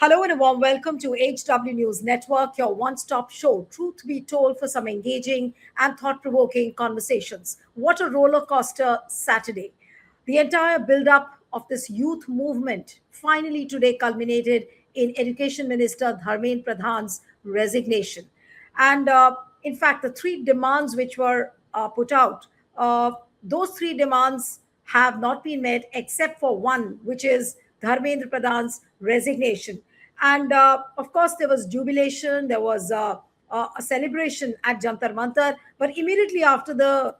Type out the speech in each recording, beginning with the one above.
Hello and a warm welcome to HW News Network, your one-stop show, truth be told, for some engaging and thought-provoking conversations. What a roller coaster Saturday. The entire build-up of this youth movement finally today culminated in Education Minister Dharmendra Pradhan's resignation. And in fact, the three demands which were put out, those three demands have not been met except for one, which is Dharmendra Pradhan's resignation. And of course, there was jubilation, there was a celebration at Jantar Mantar. But immediately after the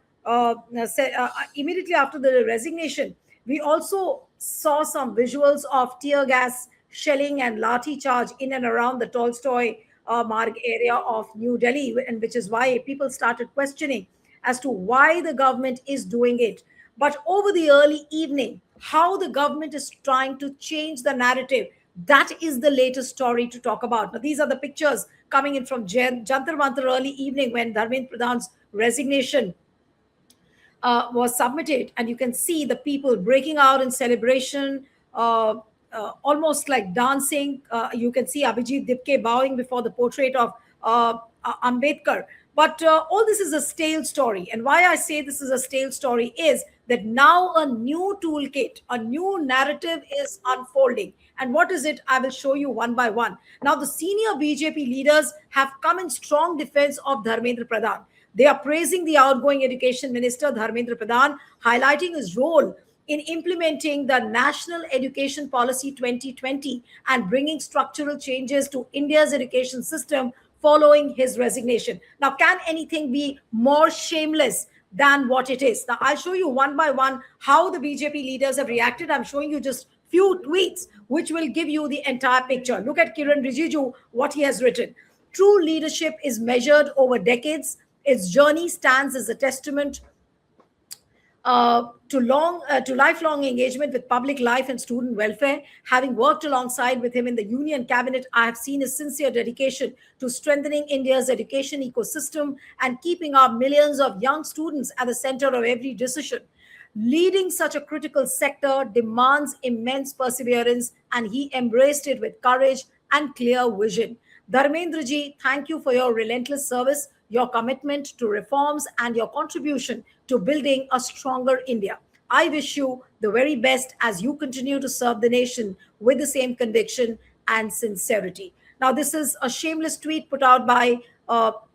resignation, we also saw some visuals of tear gas shelling and lathi charge in and around the Tolstoy Marg area of New Delhi, and which is why people started questioning as to why the government is doing it. But over the early evening, how the government is trying to change the narrative, that is the latest story to talk about. Now, these are the pictures coming in from Jantar Mantar early evening when Dharmendra Pradhan's resignation was submitted, and you can see the people breaking out in celebration, almost like dancing. You can see Abhijit Dipke bowing before the portrait of Ambedkar. But all this is a stale story. And why I say this is a stale story is that now a new toolkit, a new narrative is unfolding. And what is it? I will show you one by one. Now, the senior BJP leaders have come in strong defense of Dharmendra Pradhan. They are praising the outgoing Education Minister, Dharmendra Pradhan, highlighting his role in implementing the National Education Policy 2020 and bringing structural changes to India's education system following his resignation. Now, can anything be more shameless than what it is? Now, I'll show you one by one how the BJP leaders have reacted. I'm showing you just few tweets which will give you the entire picture. Look at Kiran Rijiju, what he has written. True leadership is measured over decades. Its journey stands as a testament to lifelong engagement with public life and student welfare. Having worked alongside with him in the Union Cabinet, I have seen his sincere dedication to strengthening India's education ecosystem and keeping our millions of young students at the center of every decision. Leading such a critical sector demands immense perseverance, and he embraced it with courage and clear vision. Dharmendra ji, thank you for your relentless service, your commitment to reforms, and your contribution to building a stronger India. I wish you the very best as you continue to serve the nation with the same conviction and sincerity. Now, this is a shameless tweet put out by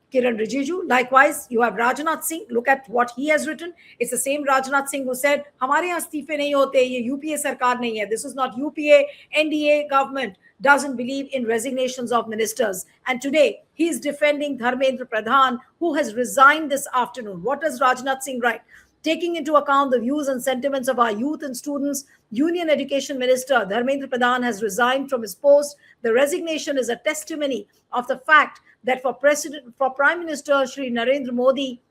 Kiran Rijiju. Likewise, you have Rajnath Singh. Look at what he has written. It's the same Rajnath Singh who said, "हमारे यहाँ इस्तीफे नहीं होते, ये UPA सरकार नहीं है." This is not UPA, NDA government doesn't believe in resignations of ministers. And today, he is defending Dharmendra Pradhan, who has resigned this afternoon. What does Rajnath Singh write? Taking into account the views and sentiments of our youth and students, Union Education Minister Dharmendra Pradhan has resigned from his post. The resignation is a testimony of the fact that for Prime Minister Shri Narendra Modi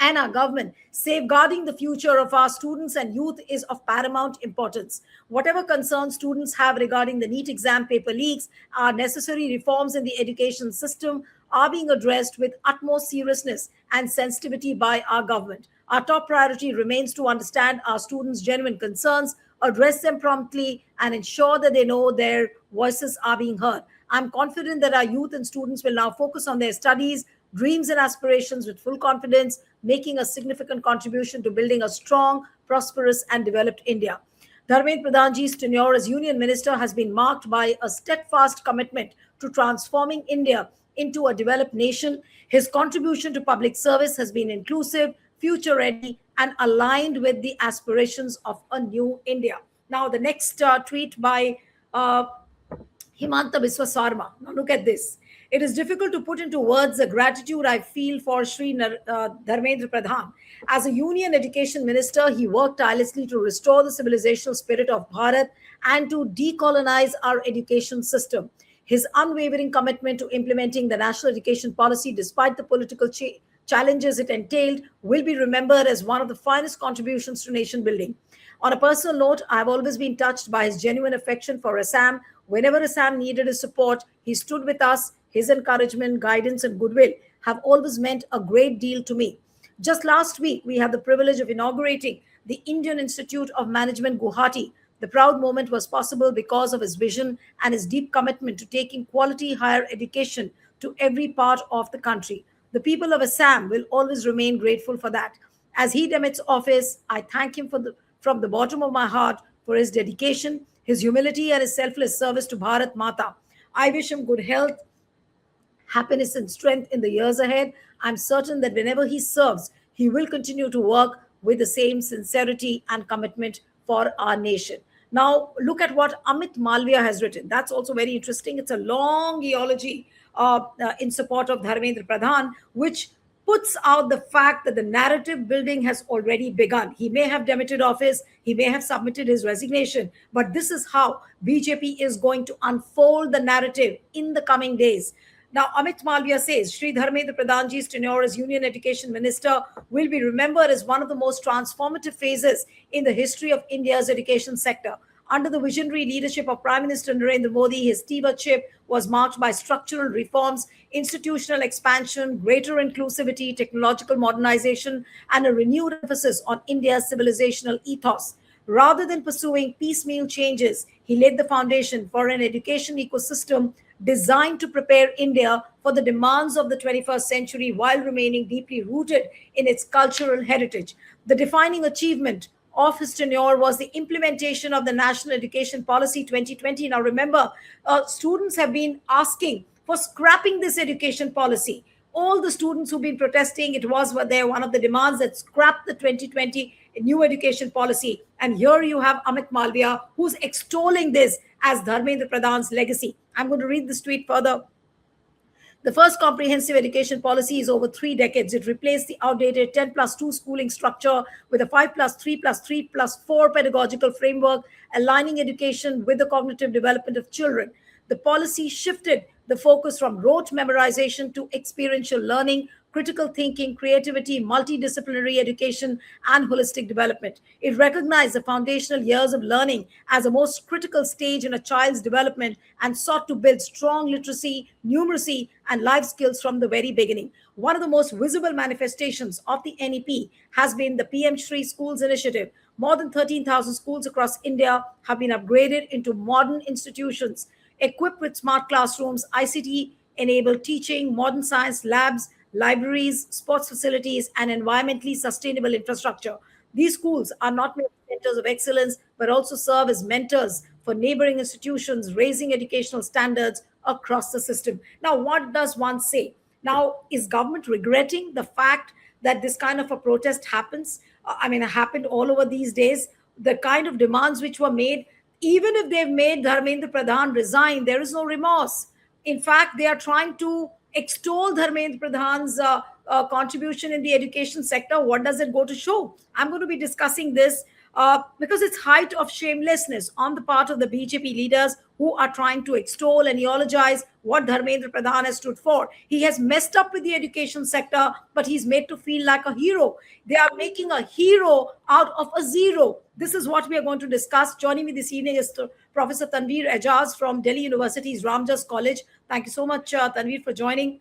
and our government, safeguarding the future of our students and youth is of paramount importance. Whatever concerns students have regarding the NEET exam paper leaks, our necessary reforms in the education system are being addressed with utmost seriousness and sensitivity by our government. Our top priority remains to understand our students' genuine concerns, address them promptly, and ensure that they know their voices are being heard. I'm confident that our youth and students will now focus on their studies, dreams, and aspirations with full confidence, making a significant contribution to building a strong, prosperous, and developed India. Dharmendra Pradhanji's tenure as Union Minister has been marked by a steadfast commitment to transforming India into a developed nation. His contribution to public service has been inclusive, future-ready, and aligned with the aspirations of a new India. Now, the next tweet by Himanta Biswa Sarma. Now, look at this. It is difficult to put into words the gratitude I feel for Dharmendra Pradhan. As a Union Education Minister, he worked tirelessly to restore the civilizational spirit of Bharat and to decolonize our education system. His unwavering commitment to implementing the national education policy, despite the political challenges it entailed, will be remembered as one of the finest contributions to nation building. On a personal note, I have always been touched by his genuine affection for Assam. Whenever Assam needed his support, he stood with us. His encouragement, guidance, and goodwill have always meant a great deal to me. Just last week, we had the privilege of inaugurating the Indian Institute of Management, Guwahati, The proud moment was possible because of his vision and his deep commitment to taking quality higher education to every part of the country. The people of Assam will always remain grateful for that. As he demits office, I thank him from the bottom of my heart for his dedication, his humility, and his selfless service to Bharat Mata. I wish him good health, happiness, and strength in the years ahead. I'm certain that whenever he serves, he will continue to work with the same sincerity and commitment for our nation. Now, look at what Amit Malviya has written. That's also very interesting. It's a long eulogy in support of Dharmendra Pradhan, which puts out the fact that the narrative building has already begun. He may have demitted office, he may have submitted his resignation, but this is how BJP is going to unfold the narrative in the coming days. Now, Amit Malviya says Sri Dharmendra Pradhanji's tenure as Union Education Minister will be remembered as one of the most transformative phases in the history of India's education sector. Under the visionary leadership of Prime Minister Narendra Modi, his stewardship was marked by structural reforms, institutional expansion, greater inclusivity, technological modernization, and a renewed emphasis on India's civilizational ethos. Rather than pursuing piecemeal changes, he laid the foundation for an education ecosystem designed to prepare India for the demands of the 21st century while remaining deeply rooted in its cultural heritage. The defining achievement of his tenure was the implementation of the National Education Policy 2020. Now, remember, students have been asking for scrapping this education policy. All the students who've been protesting, it was there one of the demands that scrap the 2020 new education policy. And here you have Amit Malviya, who's extolling this as Dharmendra Pradhan's legacy. I'm going to read this tweet further. The first comprehensive education policy is over 3 decades. It replaced the outdated 10 plus 2 schooling structure with a 5 plus 3 plus 3 plus 4 pedagogical framework, aligning education with the cognitive development of children. The policy shifted the focus from rote memorization to experiential learning, critical thinking, creativity, multidisciplinary education, and holistic development. It recognized the foundational years of learning as a most critical stage in a child's development and sought to build strong literacy, numeracy, and life skills from the very beginning. One of the most visible manifestations of the NEP has been the PM Shri Schools initiative. More than 13,000 schools across India have been upgraded into modern institutions equipped with smart classrooms, ICT enabled teaching, modern science labs, libraries, sports facilities, and environmentally sustainable infrastructure. These schools are not merely centers of excellence, but also serve as mentors for neighboring institutions, raising educational standards across the system. Now, what does one say? Now, is government regretting the fact that this kind of a protest happens? Happened all over these days. The kind of demands which were made, even if they've made Dharmendra Pradhan resign, there is no remorse. In fact, they are trying to extol Dharmendra Pradhan's contribution in the education sector. What does it go to show? I'm going to be discussing this because it's height of shamelessness on the part of the BJP leaders who are trying to extol and eulogize what Dharmendra Pradhan has stood for. He has messed up with the education sector, but he's made to feel like a hero. They are making a hero out of a zero. This is what we are going to discuss. Joining me this evening is Professor Tanveer Ejaz from Delhi University's Ramjas College. Thank you so much, Tanveer, for joining.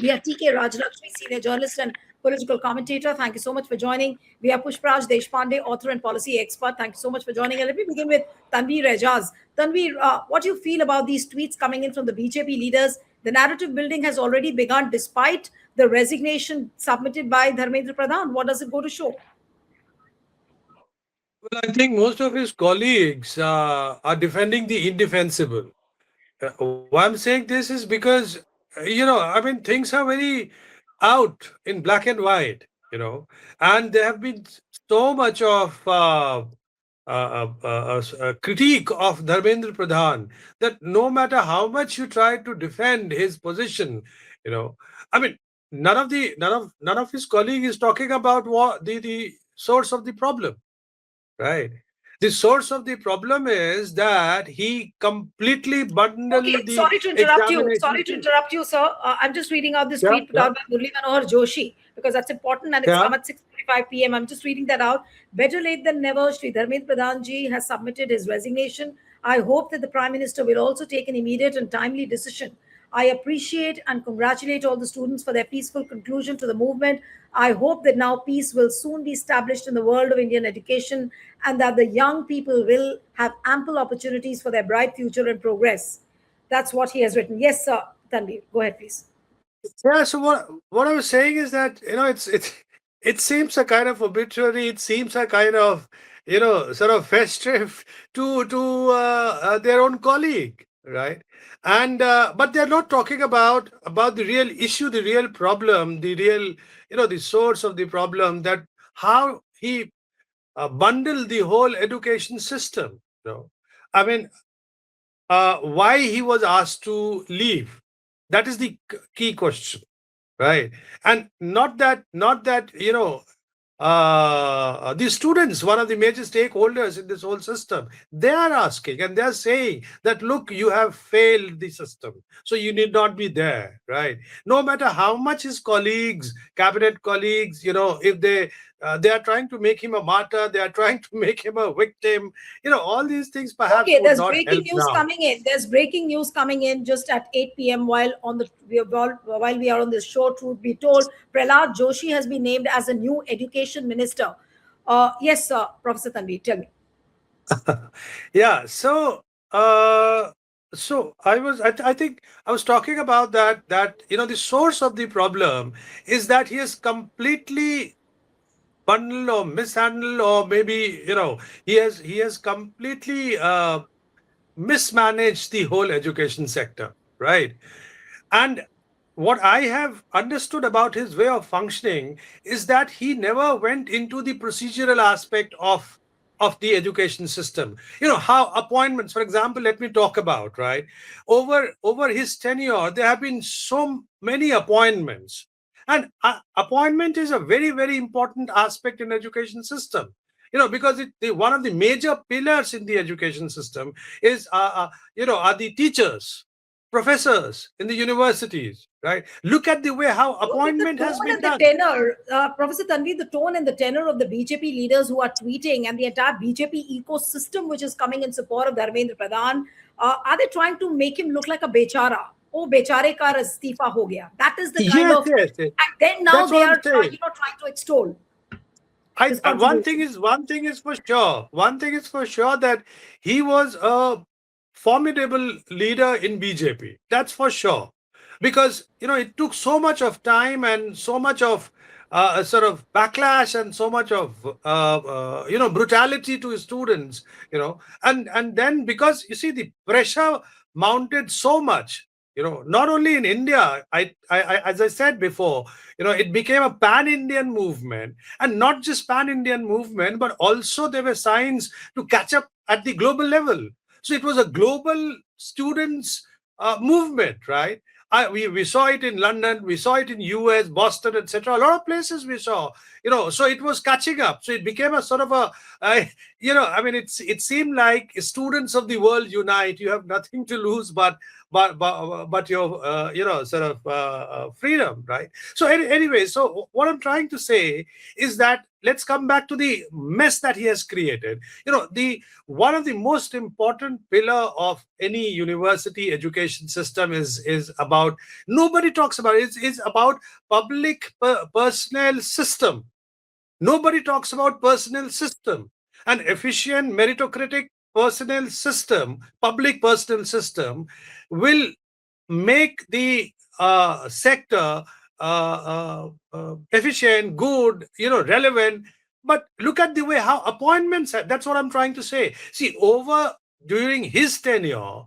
We have TK Rajlakshmi, senior journalist and political commentator. Thank you so much for joining. We have Pushpraj Deshpande, author and policy expert. Thank you so much for joining. And let me begin with Tanveer Ejaz. Tanveer, what do you feel about these tweets coming in from the BJP leaders? The narrative building has already begun despite the resignation submitted by Dharmendra Pradhan. What does it go to show? Well, I think most of his colleagues are defending the indefensible. Why I'm saying this is because, things are very out in black and white, and there have been so much of critique of Dharmendra Pradhan that no matter how much you try to defend his position, you know, I mean, none of his colleague is talking about what the source of the problem, right? The source of the problem is that he completely bundled Okay, the sorry to interrupt you. examination Sorry to thing. interrupt you, sir. I'm just reading out this Yeah, tweet put yeah, out by Murli Manohar Joshi because that's important and it's yeah. come at 6:45 p.m. I'm just reading that out. Better late than never, Shri Dharmendra Pradhan ji has submitted his resignation. I hope that the Prime Minister will also take an immediate and timely decision. I appreciate and congratulate all the students for their peaceful conclusion to the movement. I hope that now peace will soon be established in the world of Indian education and that the young people will have ample opportunities for their bright future and progress. That's what he has written. Yes, sir. Tanvi, go ahead, please. Yeah, so what I was saying is that, it seems a kind of obituary, it seems a kind of, sort of festive to their own colleague, right? And but they're not talking about the real issue, the real problem, the real, the source of the problem, that how he bundled the whole education system. I mean, why he was asked to leave? That is the key question, right? And not that the students, one of the major stakeholders in this whole system, they are asking and they are saying that, look, you have failed the system, so you need not be there, right? No matter how much his colleagues, cabinet colleagues, if they are trying to make him a martyr, they are trying to make him a victim, all these things perhaps Okay, would there's not breaking help news now. coming in. There's breaking news coming in just at 8 p.m. while we are on this show. Truth be told, Prahlad Joshi has been named as a new education minister. Yes, sir, Professor Tanvi, tell me. Yeah, uh I think I was talking about that the source of the problem is that he is completely bundled or mishandled, or maybe he has completely mismanaged the whole education sector, right? And what I have understood about his way of functioning is that he never went into the procedural aspect of the education system. How appointments, for example, let me talk about, right? Over his tenure, there have been so many appointments. And appointment is a very, very important aspect in education system. Because one of the major pillars in the education system is are the teachers, professors in the universities, right? Look at the way how Look at the appointment has tone been and the done. tenor, Professor Tanvi, the tone and the tenor of the BJP leaders who are tweeting and the entire BJP ecosystem which is coming in support of Dharmendra Pradhan. Are they trying to make him look like a bechara? Oh, bechare ka istifa ho gaya. That is the kind Yes, of, yes, yes. and then now That's they what I'm are, saying. trying to extol I his one thing contribution. is one thing is for sure. One thing is for sure that he was a formidable leader in BJP. That's for sure, because it took so much of time and so much of a sort of backlash and so much of brutality to his students. And then, because you see the pressure mounted so much. Not only in India, as I said before, it became a pan-Indian movement, and not just pan-Indian movement, but also there were signs to catch up at the global level. So it was a global students movement, right? We saw it in London, we saw it in US, Boston, etc. A lot of places we saw, so it was catching up. So it became a sort of uh, I mean, it seemed like students of the world unite. You have nothing to lose but your sort of freedom, right? So anyway, so what I'm trying to say is that let's come back to the mess that he has created. The one of the most important pillar of any university education system is about, nobody talks about it, is about public personnel system. Nobody talks about personnel system. An efficient meritocratic personnel system, public personnel system, will make the sector efficient, good, relevant. But look at the way how appointments that's what I'm trying to say. See, over during his tenure,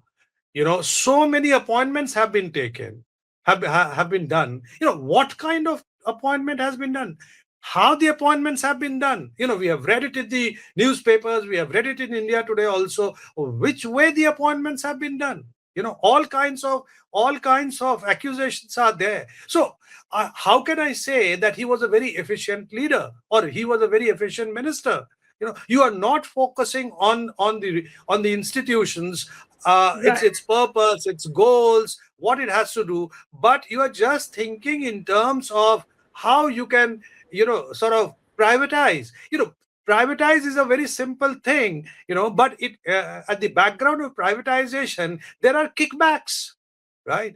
so many appointments have been taken, have been done. What kind of appointment has been done, how the appointments have been done. We have read it in the newspapers, we have read it in India Today also, which way the appointments have been done. All kinds of accusations are there. So how can I say that he was a very efficient leader or he was a very efficient minister? You are not focusing on the institutions, Right. its purpose, its goals, what it has to do, but you are just thinking in terms of how you can sort of privatize. Privatize is a very simple thing, but it at the background of privatization there are kickbacks, right?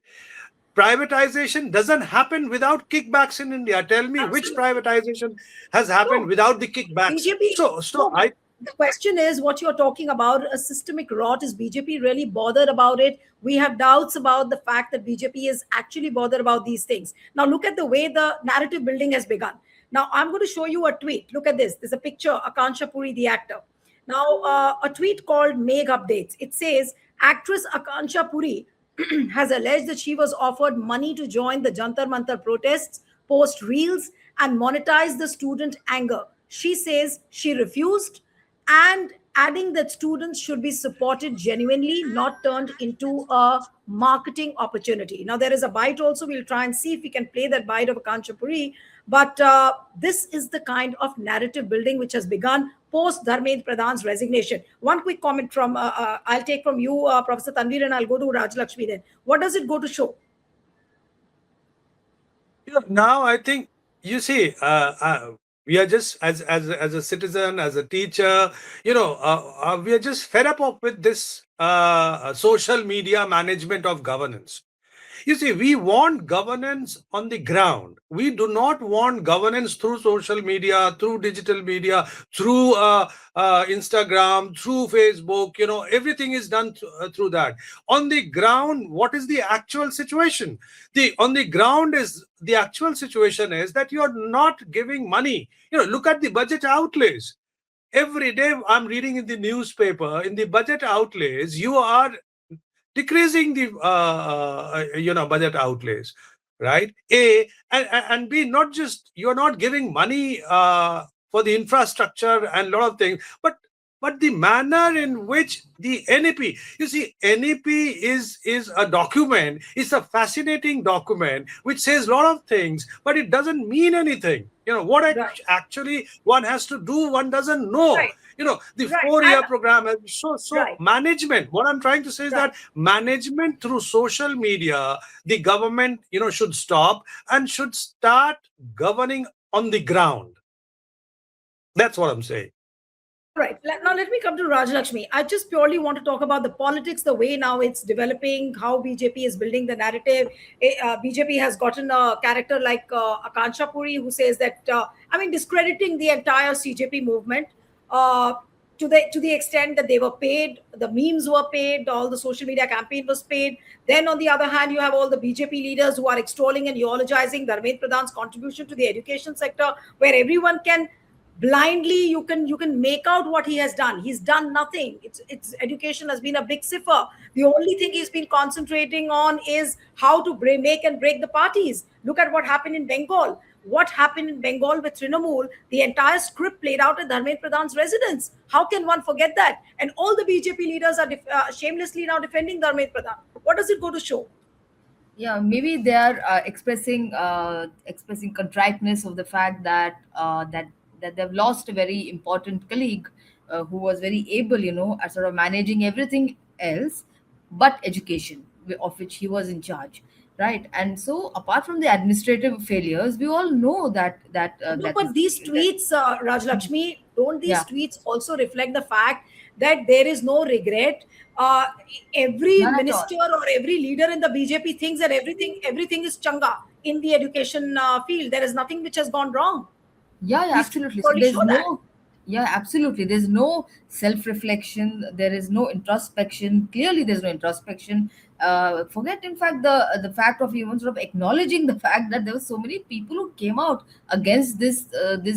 privatization doesn't happen without kickbacks in India. Tell me which Absolutely. privatization has happened No, without the kickbacks. BJP. So No, but the question is what you're talking about a systemic rot. Is BJP really bothered about it? We have doubts about the fact that BJP is actually bothered about these things. Now, look at the way the narrative building has begun. Now, I'm going to show you a tweet. Look at this. There's a picture, Akansha Puri, the actor. Now, a tweet called Meg Updates. It says, actress Akansha Puri has alleged that she was offered money to join the Jantar Mantar protests, post reels, and monetize the student anger. She says she refused, and adding that students should be supported genuinely, not turned into a marketing opportunity. Now, there is a bite also. We'll try and see if we can play that bite of Akansha Puri. But this is the kind of narrative building which has begun post Dharmendra Pradhan's resignation. One quick comment from I'll take from you, Professor Tanvir, and I'll go to Rajlakshmi then. What does it go to show? now I think, you see, we are just, as a citizen, as a teacher, we are just fed up of with this social media management of governance. You see, we want governance on the ground. We do not want governance through social media, through digital media, through Instagram, through Facebook. Everything is done through that. On the ground, what is the actual situation? On the ground is the actual situation is that you are not giving money. Look at the budget outlays. Every day I'm reading in the newspaper, in the budget outlays, you are decreasing the budget outlays, right? And B, not just, you're not giving money for the infrastructure and a lot of things, but the manner in which the NEP, you see, NEP is a document. It's a fascinating document which says a lot of things, but it doesn't mean anything. What Right, actually one has to do, one doesn't know. right, The right, 4-year and program. So right, management. What I'm trying to say is right. that management through social media, the government, should stop and should start governing on the ground. That's what I'm saying. All right. Now let me come to Rajlakshmi. I just purely want to talk about the politics, the way now it's developing, how BJP is building the narrative. BJP has gotten a character like Akansha Puri, who says that discrediting the entire CJP movement uh, to the extent that they were paid, the memes were paid, all the social media campaign was paid. Then on the other hand, you have all the BJP leaders who are extolling and eulogizing Dharmendra Pradhan's contribution to the education sector, where everyone can blindly you can make out what he has done. He's done nothing. It's education has been a big cipher. The only thing he's been concentrating on is how to make and break the parties. Look at what happened in Bengal. What happened in Bengal with Trinamool? The entire script played out at Dharmendra Pradhan's residence. How can one forget that? And all the BJP leaders are shamelessly now defending Dharmendra Pradhan. What does it go to show? Yeah, maybe they are expressing contriteness of the fact that they've lost a very important colleague who was very able, at sort of managing everything else but education, of which he was in charge, right? And so apart from the administrative failures, we all know No, that but is these that. tweets, Rajlakshmi, don't these Yeah. tweets also reflect the fact that there is no regret? Uh, every None at all. minister or every leader in the BJP thinks that everything is changa in the education field. There is nothing which has gone wrong. Yeah, yeah, These tweets absolutely. So surely there's show that. no, yeah, absolutely. There's no self-reflection. There is no introspection. Clearly, there's no introspection. Forget, in fact, the fact of even sort of acknowledging the fact that there were so many people who came out against this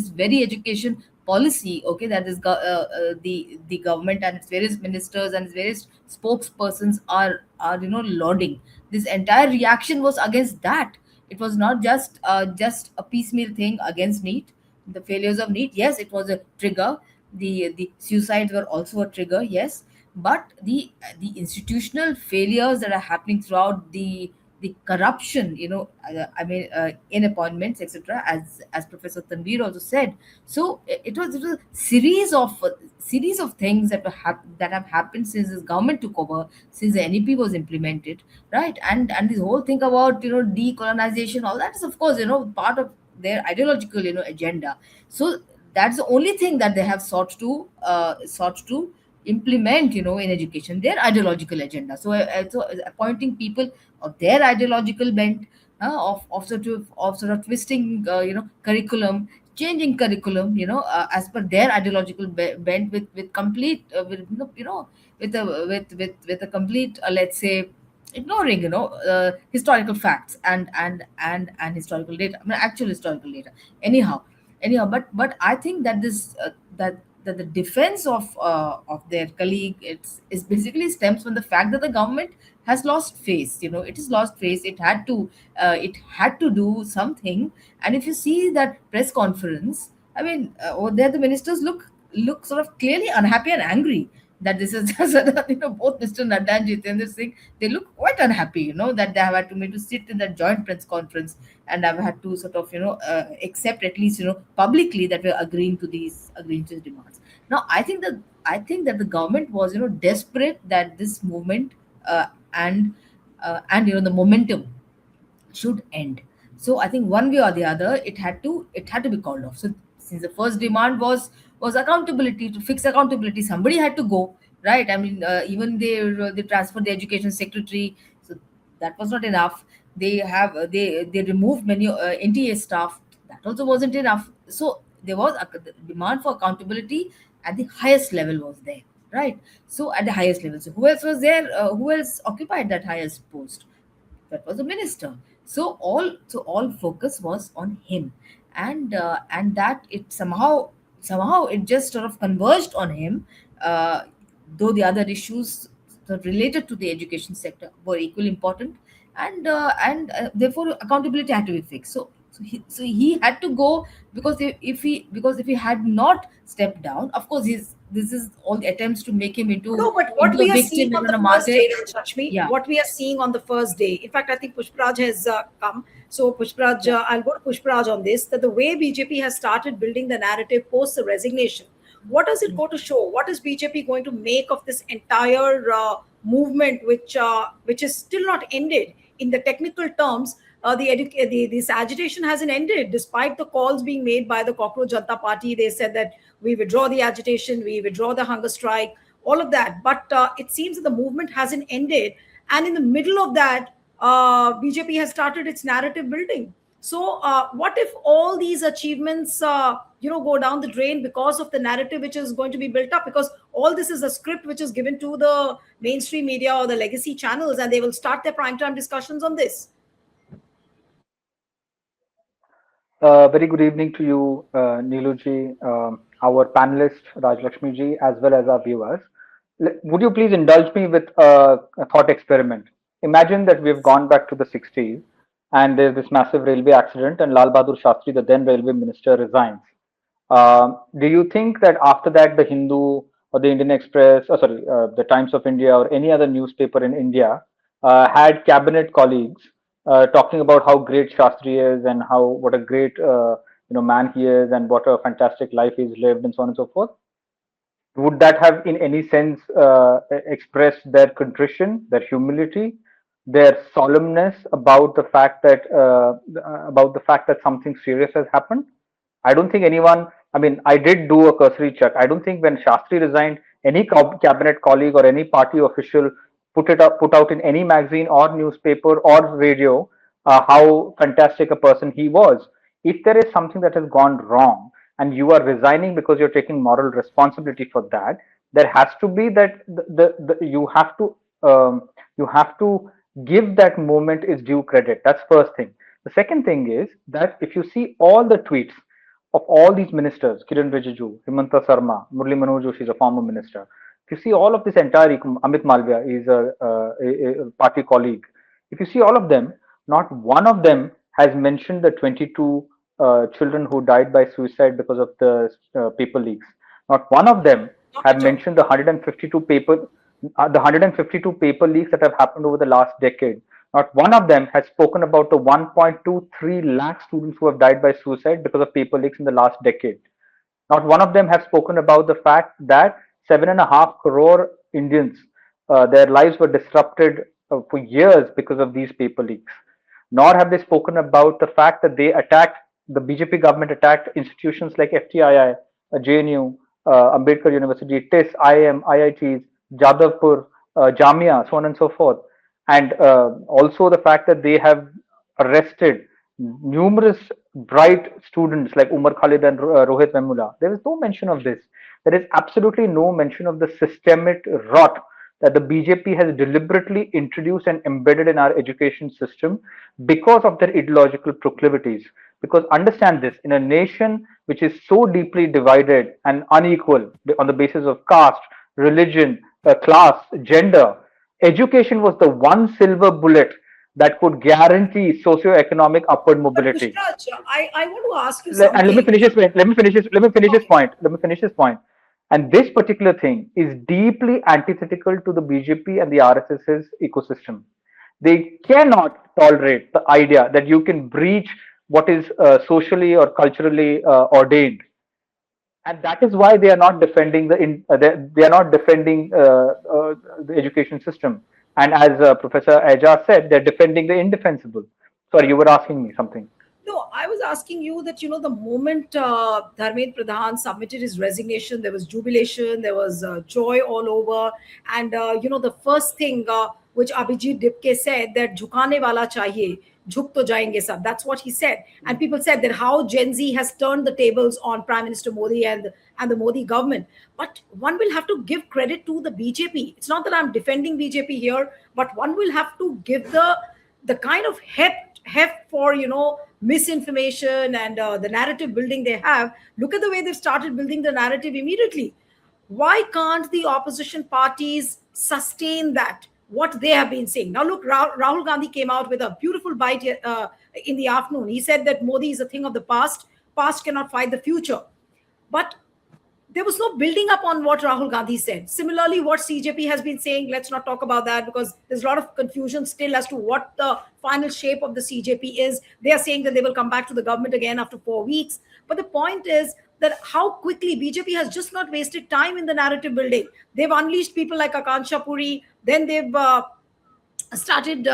very education policy. Okay, that is the government and its various ministers and its various spokespersons are lauding. This entire reaction was against that. It was not just a piecemeal thing against NEET. The failures of NEET, yes, it was a trigger. The suicides were also a trigger, yes. But the institutional failures that are happening throughout, the corruption, in appointments, etc., as Professor Tanvir also said. So it was a series of things that have happened since this government took over, since the NEP was implemented, right? And this whole thing about decolonization, all that is, of course, part of their ideological agenda. So that's the only thing that they have sought to implement, in education, their ideological agenda. So appointing people of their ideological bent, of twisting, curriculum, changing curriculum, as per their ideological bent, with complete, with, with a complete, let's say, ignoring, historical facts, and historical data. I mean, actual historical data. Anyhow, but I think that that the defense of their colleague, is basically stems from the fact that the government has lost face. It has lost face. It had to do something. And if you see that press conference, I mean, over there the ministers look sort of clearly unhappy and angry, that this is just, both Mr. Nadda and Jitendra Singh, they look quite unhappy, that they have had to me to sit in that joint press conference, and I've had to sort of, accept, at least, publicly, that we're agreeing to these demands. Now, I think that the government was, desperate that this movement, and the momentum should end. So I think one way or the other, it had to be called off. So since the first demand was accountability, to fix accountability, somebody had to go, right? I mean, even they transferred the education secretary, so that was not enough. They removed many NTA staff. That also wasn't enough. So there was the demand for accountability at the highest level was there, right? So at the highest level, so who else was there? Who else occupied that highest post? That was a minister. So all focus was on him, and that it somehow it just sort of converged on him, uh, though the other issues sort of related to the education sector were equally important, and therefore accountability had to be fixed. So he had to go, because if he had not stepped down, of course, this is all the attempts to make him into No, but what into a we are seeing victim on and on the a first martyr. day, Lakshmi, Yeah. what we are seeing on the first day, in fact, I think Pushparaj has come. So, Pushparaj, Yeah. I'll go to Pushparaj on this, that the way BJP has started building the narrative post the resignation, what does it go to show? What is BJP going to make of this entire movement, which is still not ended? In the technical terms, this agitation hasn't ended, despite the calls being made by the Cockroach Janta Party. They said that we withdraw the agitation, we withdraw the hunger strike, all of that. But it seems that the movement hasn't ended. And in the middle of that, BJP has started its narrative building. So, what if all these achievements, go down the drain because of the narrative which is going to be built up? Because all this is a script which is given to the mainstream media or the legacy channels, and they will start their primetime discussions on this. Very good evening to you, Neelu ji, our panelist Raj Lakshmi ji, as well as our viewers. Would you please indulge me with a thought experiment? Imagine that we've gone back to the 60s and there's this massive railway accident, and Lal Bahadur Shastri, the then railway minister, resigns. Do you think that after that, the Hindu or the Indian Express, the Times of India or any other newspaper in India had cabinet colleagues talking about how great Shastri is and how what a great man he is and what a fantastic life he's lived and so on and so forth? Would that have in any sense expressed their contrition, their humility, their solemnness about the fact that something serious has happened? I don't think anyone. I mean, I did do a cursory check. I don't think when Shastri resigned, any cabinet colleague or any party official put out in any magazine or newspaper or radio how fantastic a person he was. If there is something that has gone wrong and you are resigning because you're taking moral responsibility for that, there has to be that you have to give that moment its due credit. That's first thing. The second thing is that if you see all the tweets of all these ministers, Kiran Rijiju, Himanta Sarma, Murli Manohar Joshi is a former minister. If you see all of this entire, Amit Malviya is a party colleague. If you see all of them, not one of them has mentioned the 22 children who died by suicide because of the paper leaks. Not one of them Not have at all. mentioned the 152 paper leaks that have happened over the last decade. Not one of them has spoken about the 1.23 lakh students who have died by suicide because of paper leaks in the last decade. Not one of them have spoken about the fact that 7.5 crore Indians, their lives were disrupted for years because of these paper leaks. Nor have they spoken about the fact that the BJP government attacked institutions like FTII, JNU, Ambedkar University, TIS, IIM, IITs, Jadavpur, Jamia, so on and so forth. And also the fact that they have arrested numerous bright students like Umar Khalid and Rohit Memula. There is no mention of this. There is absolutely no mention of the systemic rot that the BJP has deliberately introduced and embedded in our education system because of their ideological proclivities. Because understand this, in a nation which is so deeply divided and unequal on the basis of caste, religion, class, gender, education was the one silver bullet that could guarantee socio-economic upward But mobility. Pushraj, I want to ask you And let me something. finish this. Let me finish this Okay. point. Let me finish this point. And this particular thing is deeply antithetical to the BJP and the RSS's ecosystem. They cannot tolerate the idea that you can breach what is socially or culturally ordained, and that is why they are not defending they are not defending the education system. And as Professor Aja said, they're defending the indefensible. Sorry, you were asking me something. No, I was asking you that, the moment Dharmendra Pradhan submitted his resignation, there was jubilation, there was joy all over. And, the first thing which Abhijit Dipke said, that jhukane wala chahiye, jhuk to jayenge sab. That's what he said. And people said that how Gen Z has turned the tables on Prime Minister Modi and the Modi government. But one will have to give credit to the BJP. It's not that I'm defending BJP here, but one will have to give the kind of heft for misinformation and the narrative building they have. Look at the way they've started building the narrative immediately. Why can't the opposition parties sustain that, what they have been saying? Now look, Rahul Gandhi came out with a beautiful bite in the afternoon. He said that Modi is a thing of the past cannot fight the future. But there was no building up on what Rahul Gandhi said. Similarly, what CJP has been saying, let's not talk about that because there's a lot of confusion still as to what the final shape of the CJP is. They are saying that they will come back to the government again after 4 weeks. But the point is that how quickly BJP has just not wasted time in the narrative building. They've unleashed people like Akansha Puri, then they've started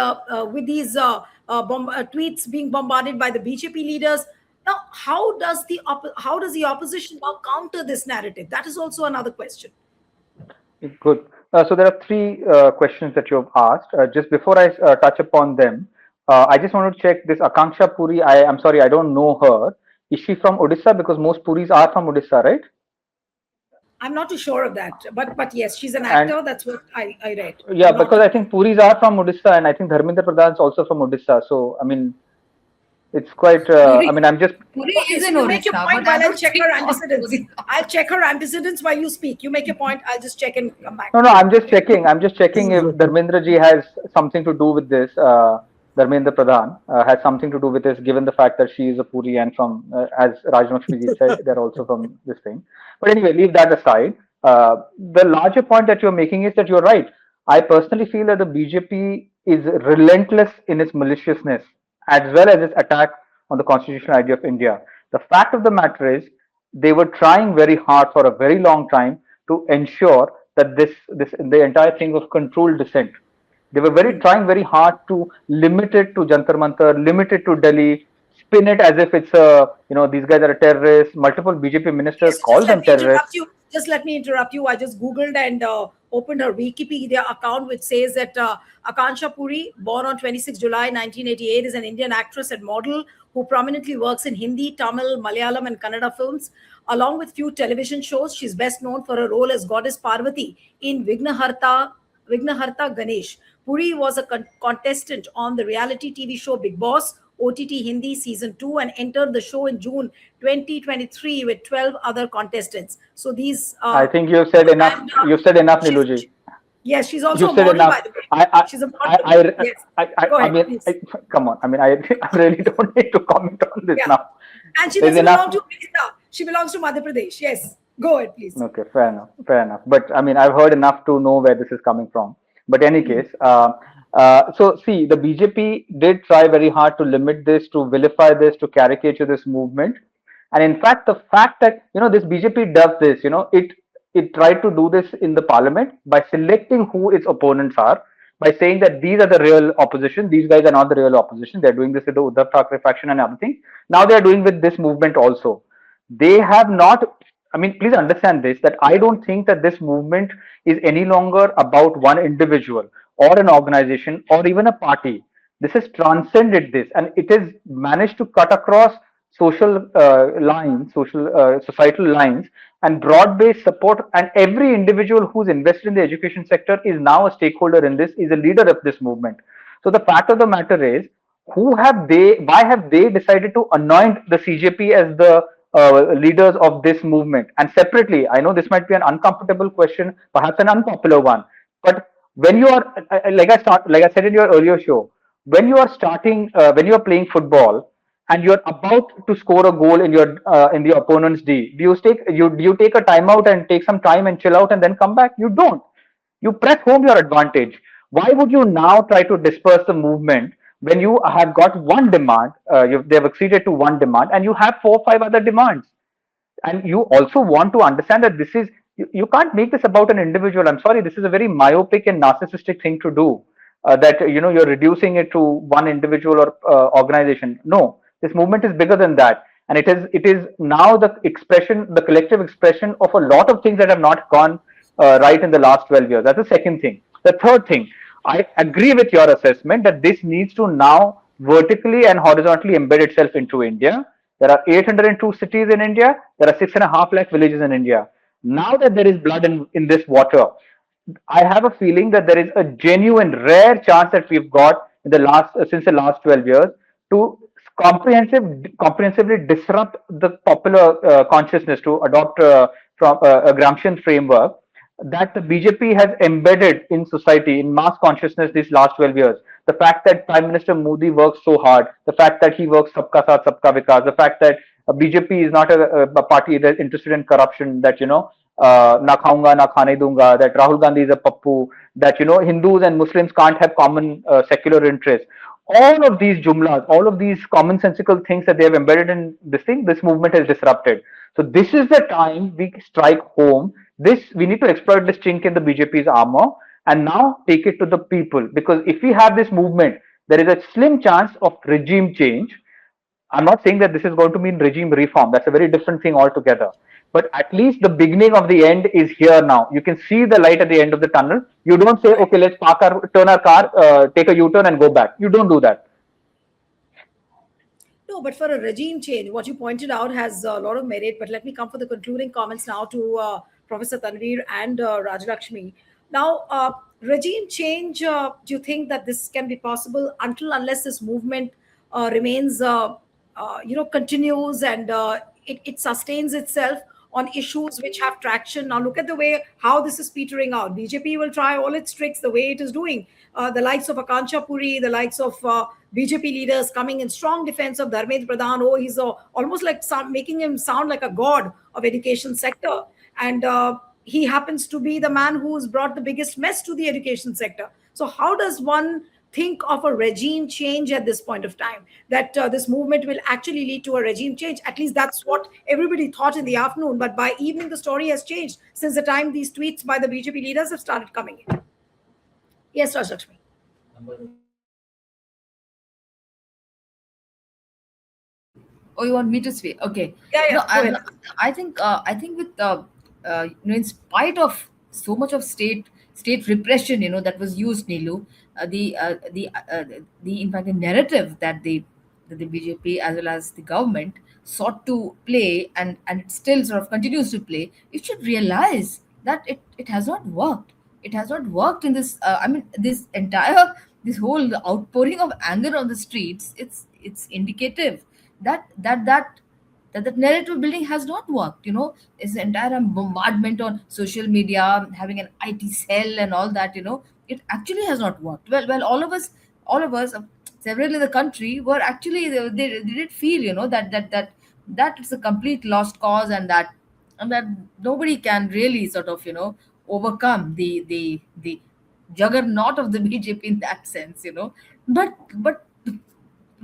with these tweets being bombarded by the BJP leaders. Now, how does the opposition now counter this narrative? That is also another question. Good. So there are three questions that you have asked. Just before I touch upon them, I just want to check this Akanksha Puri. I'm sorry, I don't know her. Is she from Odisha? Because most Puris are from Odisha, right? I'm not too sure of that, but yes, she's an And actor. That's what I read. yeah, I'm not because I think Puris are from Odisha, and I think Dharmendra Pradhan is also from Odisha. So I mean, it's quite. I Puri, mean, I'm just. Puri okay. is So in you make your Orissa, point but I while I'll don't check think her all antecedents. Puris are. I'll check her antecedents while you speak. You make your point. I'll just check and come back. No, no, I'm just checking. I'm just checking if Dharmendra ji has something to do with this. Dharmendra Pradhan has something to do with this, given the fact that she is a Puri and from, as Raj Lakshmi ji said, they're also from this thing. But anyway, leave that aside. The larger point that you're making is that you're right. I personally feel that the BJP is relentless in its maliciousness as well as its attack on the constitutional idea of India. The fact of the matter is, they were trying very hard for a very long time to ensure that this the entire thing of controlled dissent. They were very trying very hard to limit it to Jantar Mantar, limit it to Delhi, spin it as if it's a these guys are a terrorist. Multiple BJP ministers Yes, call them terrorists. Just let me interrupt you. I just Googled and opened her Wikipedia account, which says that Akansha Puri, born on 26 July 1988, is an Indian actress and model who prominently works in Hindi, Tamil, Malayalam, and Kannada films. Along with few television shows, she's best known for her role as goddess Parvati in Vignaharta Ganesh. Puri was a contestant on the reality TV show Big Boss, OTT Hindi season 2, and entered the show in June 2023 with 12 other contestants. So these I think you've said enough. and You've said enough, she's Niluji. yes, she's also You've a said model, enough. by the way. I, I, She's a I, model. I, Yes. Go Ahead, mean, please. come on. I mean, I really don't need to comment on this Yeah. now. And she There's doesn't enough. belong to Odisha. She belongs to Madhya Pradesh. Yes. Go ahead, please. Okay, fair enough, fair enough. But I mean, I've heard enough to know where this is coming from. But any case, so see, the BJP did try very hard to limit this, to vilify this, to caricature this movement. And in fact, the fact that this BJP does this, it tried to do this in the parliament by selecting who its opponents are, by saying that these are the real opposition, these guys are not the real opposition. They're doing this with the Uddhav Thackeray faction and everything. Now they are doing with this movement also. They have not, I mean, please understand this, that I don't think that this movement is any longer about one individual or an organization or even a party. This has transcended this, and it has managed to cut across social lines, societal lines, and broad-based support. And every individual who's invested in the education sector is now a stakeholder in this, is a leader of this movement. So the fact of the matter is, why have they decided to anoint the CJP as the leaders of this movement? And separately, I know this might be an uncomfortable question, perhaps an unpopular one, but when you are, like I said in your earlier show, when you are when you are playing football and you're about to score a goal in the opponent's D, do you take a timeout and take some time and chill out and then come back? You don't. You press home your advantage. Why would you now try to disperse the movement when you have got one demand? They've acceded to one demand, and you have 4 or 5 other demands. And you also want to understand that you can't make this about an individual. I'm sorry, this is a very myopic and narcissistic thing to do. That you're reducing it to one individual or organization. No, this movement is bigger than that, and it is now the collective expression of a lot of things that have not gone right in the last 12 years. That's the second thing. The third thing, I agree with your assessment that this needs to now vertically and horizontally embed itself into India. There are 802 cities in India. There are 6.5 lakh villages in India. Now that there is blood in this water, I have a feeling that there is a genuine, rare chance that we've got in the last since the last 12 years to comprehensively disrupt the popular consciousness, to adopt from a Gramscian framework that the BJP has embedded in society, in mass consciousness these last 12 years. The fact that Prime Minister Modi works so hard, the fact that he works sabka saath, sabka vikas, the fact that BJP is not a party that's interested in corruption, that, na khaunga, na khane dunga, that Rahul Gandhi is a pappu, that, Hindus and Muslims can't have common secular interests. All of these jumlas, all of these commonsensical things that they have embedded in this thing, this movement has disrupted. So this is the time we strike home. We need to exploit this chink in the BJP's armor and now take it to the people. Because if we have this movement, there is a slim chance of regime change. I'm not saying that this is going to mean regime reform. That's a very different thing altogether. But at least the beginning of the end is here now. You can see the light at the end of the tunnel. You don't say, okay, let's turn our car, take a U-turn and go back. You don't do that. No, but for a regime change, what you pointed out has a lot of merit. But let me come for the concluding comments now to Professor Tanveer and Rajalakshmi. Now, regime change, do you think that this can be possible unless this movement remains, continues and it sustains itself on issues which have traction? Now, look at the way how this is petering out. BJP will try all its tricks the way it is doing. The likes of Akanksha Puri, the likes of BJP leaders coming in strong defense of Dharmendra Pradhan. Oh, he's almost like making him sound like a god of education sector. And he happens to be the man who's brought the biggest mess to the education sector. So how does one think of a regime change at this point of time, that this movement will actually lead to a regime change? At least that's what everybody thought in the afternoon. But by evening, the story has changed since the time these tweets by the BJP leaders have started coming in. Yes, Rajlakshmi. Oh, you want me to speak? Okay. Yeah, No, go ahead. I think with in spite of so much of state repression, that was used, Neelu, the in fact the narrative that the BJP as well as the government sought to play, and it still sort of continues to play. It should realize that it has not worked. It has not worked in this. I mean, this whole outpouring of anger on the streets. It's indicative that narrative building has not worked. It's an entire bombardment on social media, having an IT cell and all that. It actually has not worked. Well, all of us, several in the country were actually they did feel that it's a complete lost cause, and that nobody can really sort of overcome the juggernaut of the BJP in that sense. But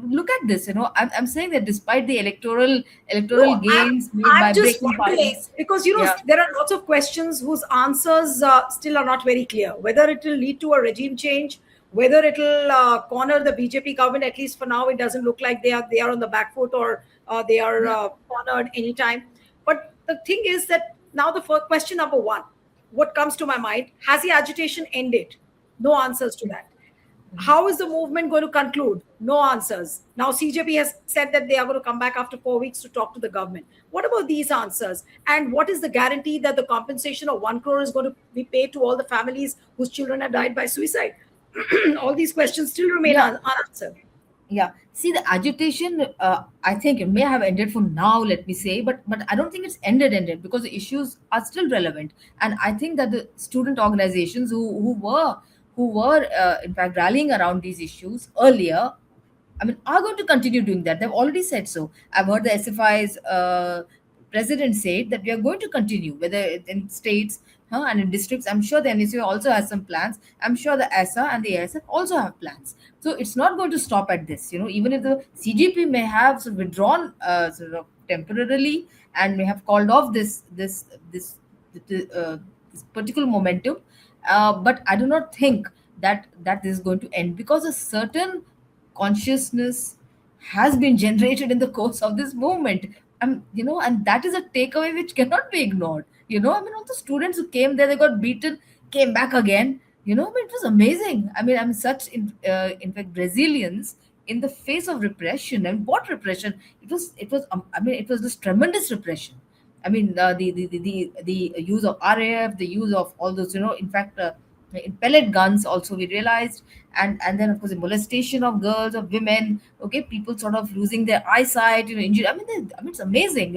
look at this. I'm saying that despite the electoral No, gains made I'm by just breaking wondering parties. because Yeah. there are lots of questions whose answers still are not very clear. Whether it will lead to a regime change, whether it will corner the BJP government. At least for now, it doesn't look like they are on the back foot, or they are cornered anytime. But the thing is that now the first question number one, what comes to my mind, has the agitation ended? No answers to that. How is the movement going to conclude? No answers. Now CJP has said that they are going to come back after 4 weeks to talk to the government. What about these answers? And what is the guarantee that the compensation of 1 crore is going to be paid to all the families whose children have died by suicide? All these questions still remain Yeah. unanswered. Yeah, see, the agitation, I think it may have ended for now, let me say, but I don't think it's ended because the issues are still relevant. And I think that the student organizations who were in fact rallying around these issues earlier, I mean, are going to continue doing that. They've already said so. I've heard the SFI's president say that we are going to continue, whether it's in states, and in districts. I'm sure the NSU also has some plans. I'm sure the ESA and the ASF also have plans. So it's not going to stop at this. Even if the CGP may have sort of withdrawn sort of temporarily and may have called off this particular momentum, but I do not think that this is going to end, because a certain consciousness has been generated in the course of this movement. And that is a takeaway which cannot be ignored. I mean, all the students who came there, they got beaten, came back again. I mean, it was amazing. I mean, such in fact resilience in the face of repression. And what repression? It was I mean, it was this tremendous repression. I mean, the use of RAF, the use of all those, in fact, in pellet guns also we realized, and then of course the molestation of girls, of women. Okay, people sort of losing their eyesight, injured. I mean, it's amazing,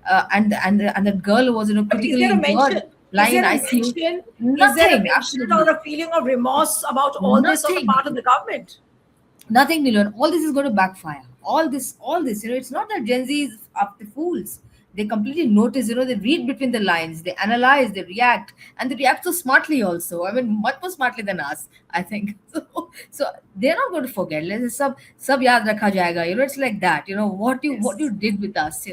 and that girl was, But is critically there a mention? injured, Is lying in there a ICU. mention? Is there a Nothing, mention or absolutely a feeling of remorse about all this on the nothing. part of the government? Nothing, Nilan. All this is going to backfire. All this, it's not that Gen Z is up the fools. They completely notice, they read between the lines, they analyze, they react, and they react so smartly also. I mean, much more smartly than us, I think. So they're not going to forget. Let's sab yaad rakha jayega. It's like that. What you Yes, did with us.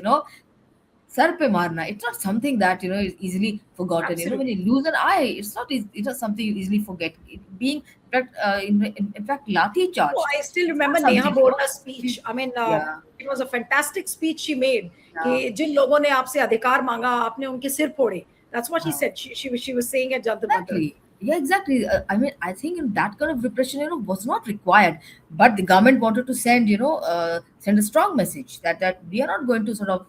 Sar pe marna. It's not something that is easily forgotten. When absolutely. you lose an eye, it's not something you easily forget. In fact, lathi Oh, charge. I still It's not remember Neha something. Bora's speech. I mean, Yeah, it was a fantastic speech she made. yeah, कि जिन लोगों ने आपसे अधिकार मांगा, आपने उनके सिर फोड़े. That's what she yeah. said. She was saying at Jantar Mantar. Exactly. Yeah, exactly. I mean, I think in that kind of repression, was not required, but the government wanted to send a strong message that we are not going to sort of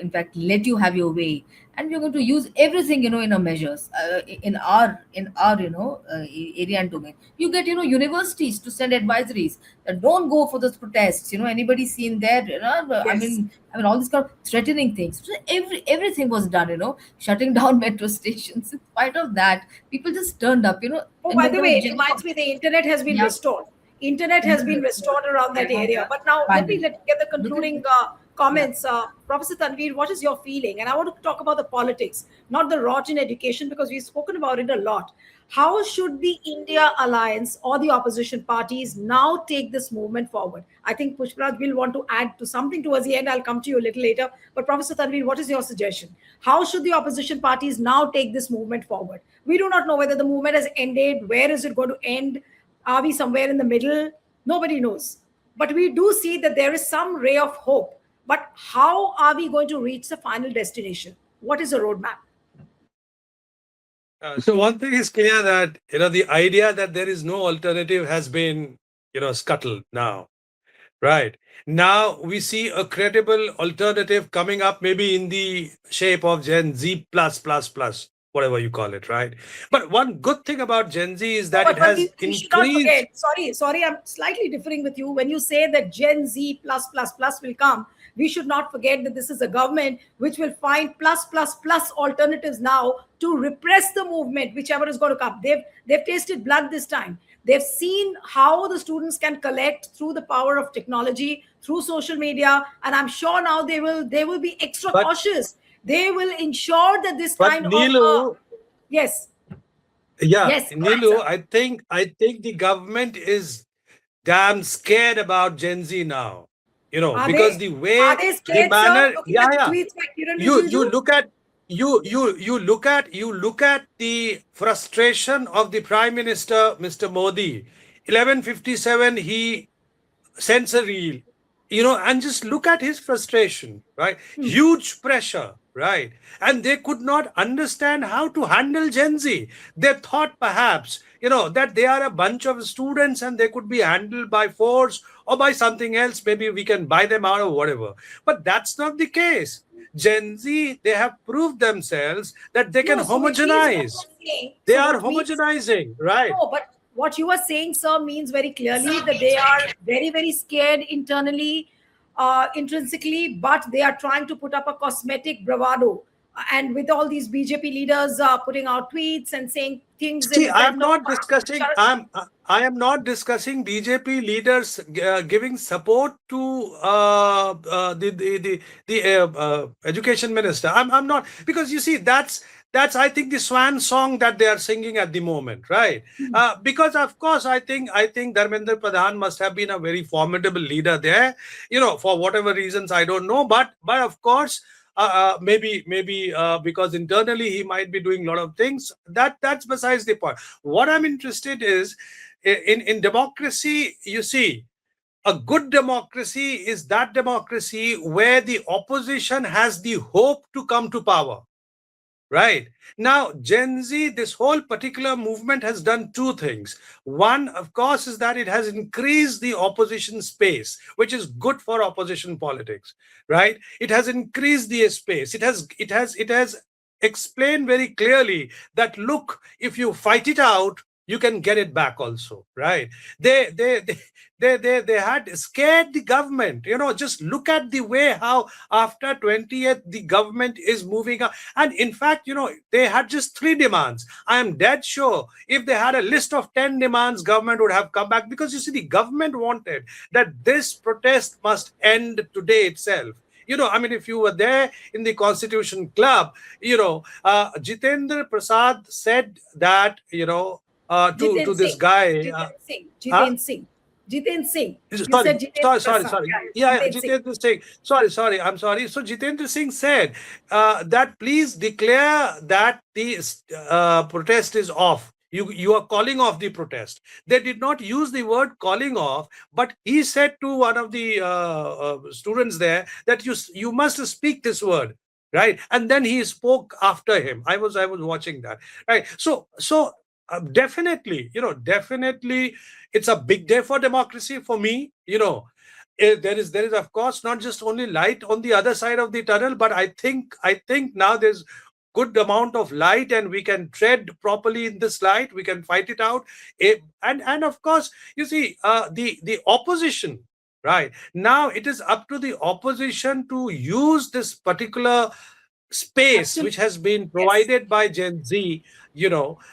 in fact let you have your way, and we're going to use everything in our measures, in our area and domain. You get universities to send advisories that don't go for those protests. Anybody seen there, i Yes. mean i mean all these kind of threatening things. So everything was done, shutting down metro stations. In spite of that, people just turned up, Oh, and by then the there way, was it reminds me the internet has been yeah, restored. Internet has been restored around that area. But now finally. let get the Look at concluding yeah. comments. Professor Tanveer, what is your feeling? And I want to talk about the politics, not the rot in education, because we've spoken about it a lot. How should the India Alliance or the opposition parties now take this movement forward? I think Pushparaj will want to add to something towards the end. I'll come to you a little later. But Professor Tanveer, what is your suggestion? How should the opposition parties now take this movement forward? We do not know whether the movement has ended. Where is it going to end? Are we somewhere in the middle? Nobody knows. But we do see that there is some ray of hope. But how are we going to reach the final destination? What is the roadmap? So one thing is clear that the idea that there is no alternative has been scuttled now. Right. Now we see a credible alternative coming up, maybe in the shape of Gen Z plus plus plus, whatever you call it, right? But one good thing about Gen Z is No, that it but has we should not increased. forget. Sorry, I'm slightly differing with you. When you say that Gen Z plus plus plus will come, we should not forget that this is a government which will find plus plus plus alternatives now to repress the movement, whichever is going to come. They've tasted blood this time. They've seen how the students can collect through the power of technology, through social media, and I'm sure now they will be extra But cautious. They will ensure that this but kind of Neelu, yes, yeah, yes, correct, Neelu, sir. I think the government is damn scared about Gen Z now. Are Because they the are way, they the scared, sir? manner, Looking yeah, at the yeah. tweets by Kiran You Rijiju? look at you look at the frustration of the Prime Minister, Mr. Modi. 11:57, he sends a reel, and just look at his frustration, right? Huge pressure. right? And they could not understand how to handle Gen Z. They thought perhaps, that they are a bunch of students and they could be handled by force or by something else. Maybe we can buy them out or whatever. But that's not the case. Gen Z, they have proved themselves that they can No, so which means what homogenize. you're saying. They So are what means homogenizing, right? no, but what you are saying, sir, means very clearly that they are very, very scared internally, intrinsically, but they are trying to put up a cosmetic bravado. And with all these BJP leaders putting out tweets and saying things in See, I am effect of not discussing. I am not discussing BJP leaders giving support to the education minister. I'm not, because you see that's I think the swan song that they are singing at the moment, right? Because of course I think Dharmendra Pradhan must have been a very formidable leader there. For whatever reasons I don't know, but of course maybe because internally he might be doing a lot of things. That's besides the point. What I'm interested is in democracy. You see, a good democracy is that democracy where the opposition has the hope to come to power. Right. Now, Gen Z, this whole particular movement has done two things. One, of course, is that it has increased the opposition space, which is good for opposition politics, right? It has increased the space. It has explained very clearly that look, if you fight it out, you can get it back also, right? They had scared the government. Just look at the way how after 20th the government is moving up. And in fact, they had just three demands. I am dead sure if they had a list of 10 demands, government would have come back, because you see, the government wanted that this protest must end today itself. I mean, if you were there in the Constitution Club, Jitendra Prasad said that, to Jiten this Singh, guy, Jiten Singh, huh? Jiten Singh, Jiten Singh. You Sorry, said Jiten Prasad. sorry. Yeah, Yeah, Jiten Singh. Jitendra Singh. Sorry. I'm sorry. So Jitendra Singh said that please declare that the protest is off. You are calling off the protest. They did not use the word calling off, but he said to one of the students there that you must speak this word, right? And then he spoke after him. I was watching that, right? So definitely, definitely it's a big day for democracy for me. There is of course not just only light on the other side of the tunnel, but I think now there's good amount of light and we can tread properly in this light. We can fight it out. And of course, you see, the opposition, right? Now it is up to the opposition to use this particular space which Absolutely. has been Yes. provided by Gen Z,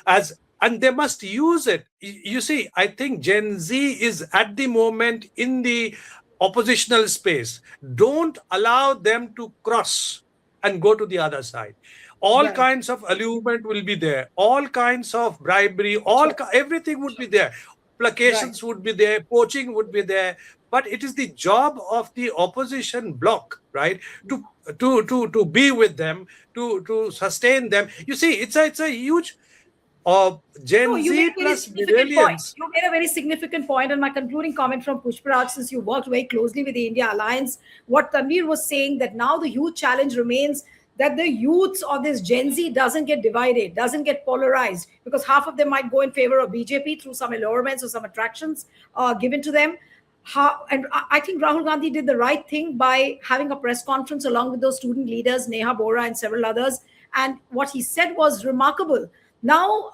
as and they must use it. You see, I think Gen Z is at the moment in the oppositional space. Don't allow them to cross and go to the other side. All Right. kinds of allurement will be there, all kinds of bribery, Sure. everything would be there. Right. Placations would be there, poaching would be there. But it is the job of the opposition bloc, right, to to be with them, to sustain them. You see, it's a huge No, Gen you made Z a very plus significant point. millennials. You made a very significant point, and my concluding comment from Pushparaj, since you worked very closely with the India Alliance, what Tanvir was saying that now the huge challenge remains that the youths of this Gen Z doesn't get divided, doesn't get polarized, because half of them might go in favor of BJP through some allurements or some attractions given to them. And I think Rahul Gandhi did the right thing by having a press conference along with those student leaders, Neha Bora and several others. And what he said was remarkable. Now,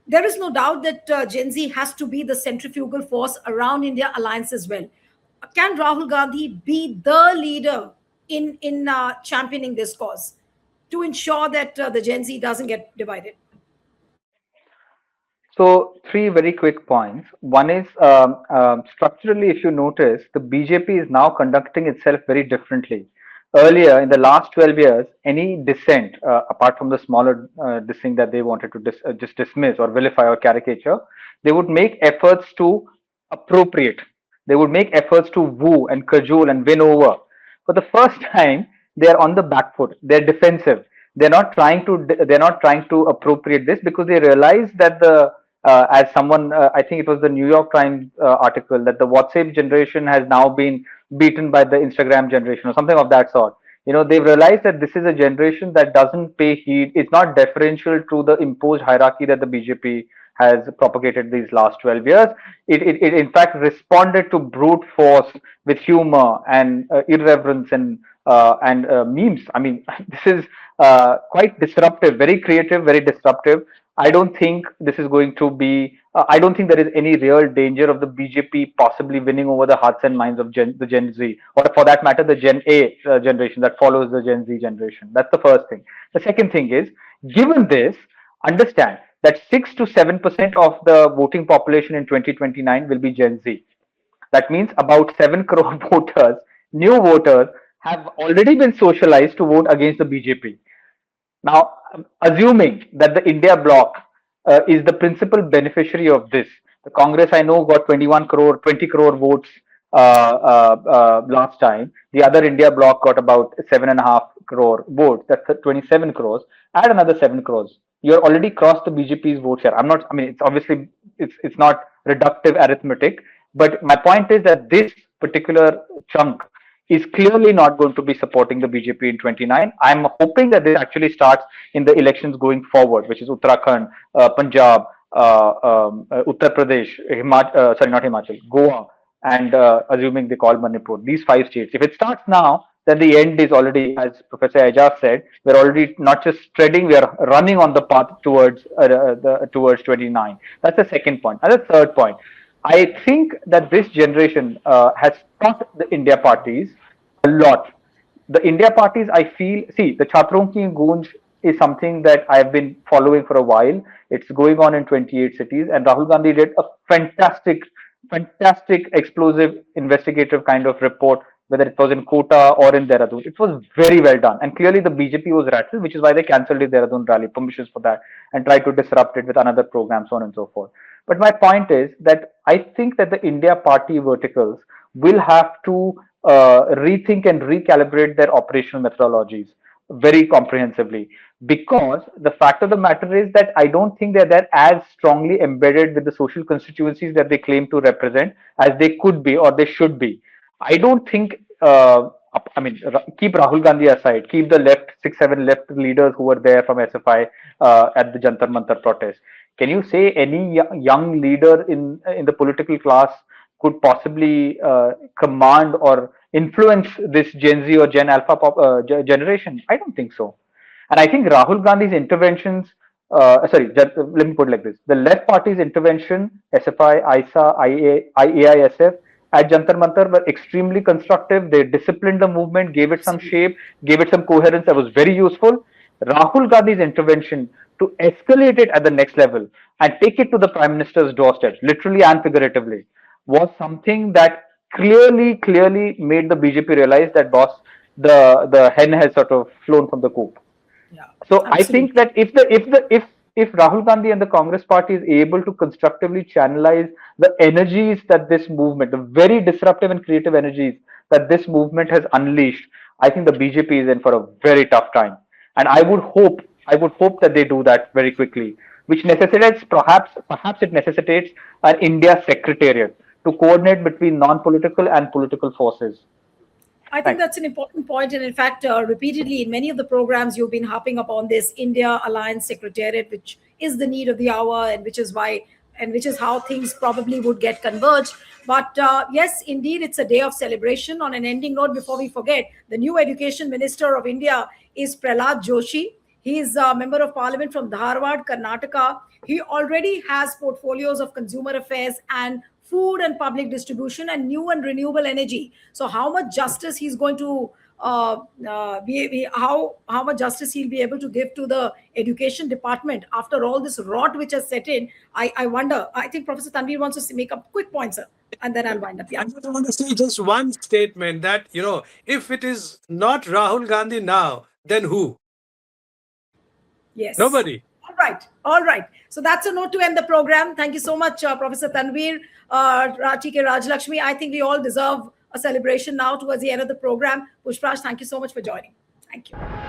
there is no doubt that Gen Z has to be the centrifugal force around India Alliance as well. Can Rahul Gandhi be the leader in championing this cause to ensure that the Gen Z doesn't get divided? So, three very quick points. One is structurally, if you notice, the BJP is now conducting itself very differently. Earlier, in the last 12 years, any dissent, apart from the smaller dissent that they wanted to just dismiss or vilify or caricature, they would make efforts to appropriate. They would make efforts to woo and cajole and win over. For the first time, they are on the back foot. They're defensive. They're not trying to appropriate this because they realize that as someone, I think it was the New York Times article, that the WhatsApp generation has now been beaten by the Instagram generation or something of that sort. They've realized that this is a generation that doesn't pay heed. It's not deferential to the imposed hierarchy that the BJP has propagated these last 12 years. It in fact responded to brute force with humor and irreverence and memes. I mean, this is quite disruptive, very creative, very disruptive. I don't think this is going to be. I don't think there is any real danger of the BJP possibly winning over the hearts and minds of the Gen Z, or for that matter, the Gen A generation that follows the Gen Z generation. That's the first thing. The second thing is, given this, understand that 6 to 7% of the voting population in 2029 will be Gen Z. That means about 7 crore voters, new voters, have already been socialized to vote against the BJP. Now, assuming that the India bloc is the principal beneficiary of this, the Congress I know got 21 crore, 20 crore votes last time. The other India bloc got about 7.5 crore votes. That's 27 crores. Add another 7 crores. You're already crossed the BJP's vote share. I'm not. I mean, it's obviously it's not reductive arithmetic, but my point is that this particular chunk is clearly not going to be supporting the BJP in 29. I'm hoping that this actually starts in the elections going forward, which is Uttarakhand, Punjab, Uttar Pradesh, sorry, not Himachal, Goa, and assuming they call Manipur. These 5 states. If it starts now, then the end is already, as Professor Ajaz said, we're already not just treading, we are running on the path towards 29. That's the second point. And the third point, I think that this generation has taught the India parties a lot. The India parties, I feel, see, the Chhatron Ki Goonj is something that I've been following for a while. It's going on in 28 cities, and Rahul Gandhi did a fantastic, explosive, investigative kind of report, whether it was in Kota or in Dehradun. It was very well done. And clearly the BJP was rattled, which is why they cancelled the Dehradun rally, permissions for that, and tried to disrupt it with another program, so on and so forth. But my point is that I think that the India party verticals will have to rethink and recalibrate their operational methodologies very comprehensively, because the fact of the matter is that I don't think they're as strongly embedded with the social constituencies that they claim to represent as they could be or they should be. I don't think. I mean, keep Rahul Gandhi aside. Keep the left, 6, 7 left leaders who were there from SFI at the Jantar Mantar protest. Can you say any young leader in the political class could possibly command or influence this Gen Z or Gen Alpha generation? I don't think so. And I think Rahul Gandhi's interventions, let me put it like this: the left party's intervention, SFI, ISA, IAISF, at Jantar Mantar were extremely constructive. They disciplined the movement, gave it some shape, gave it some coherence that was very useful. Rahul Gandhi's intervention to escalate it at the next level and take it to the Prime Minister's doorstep, literally and figuratively, was something that clearly made the BJP realize that, boss, the hen has sort of flown from the coop. Yeah, So I absolutely. think that if Rahul Gandhi and the Congress party is able to constructively channelize the energies that this movement, the very disruptive and creative energies that this movement has unleashed, I think the BJP is in for a very tough time. And I would hope that they do that very quickly, which necessitates perhaps it necessitates an India secretariat to coordinate between non-political and political forces. I think Thanks. that's an important point. And in fact, repeatedly in many of the programs, you've been harping upon this India Alliance Secretariat, which is the need of the hour, and which is how things probably would get converged. But yes, indeed, it's a day of celebration. On an ending note, before we forget, the new Education Minister of India is Prahlad Joshi. He is a member of parliament from Dharwad, Karnataka. He already has portfolios of consumer affairs and food and public distribution and new and renewable energy. So how much justice he's going to how much justice he'll be able to give to the education department after all this rot which has set in. I wonder. I think Professor Tanvir wants to make a quick point, sir, and then I'll wind up. I Yeah. just want to say just one statement that, if it is not Rahul Gandhi now, then who? Yes. Nobody. All right. All right. So that's a note to end the program. Thank you so much, Professor Tanvir, TK Rajlakshmi. I think we all deserve a celebration now towards the end of the program. Pushpraj, thank you so much for joining. Thank you.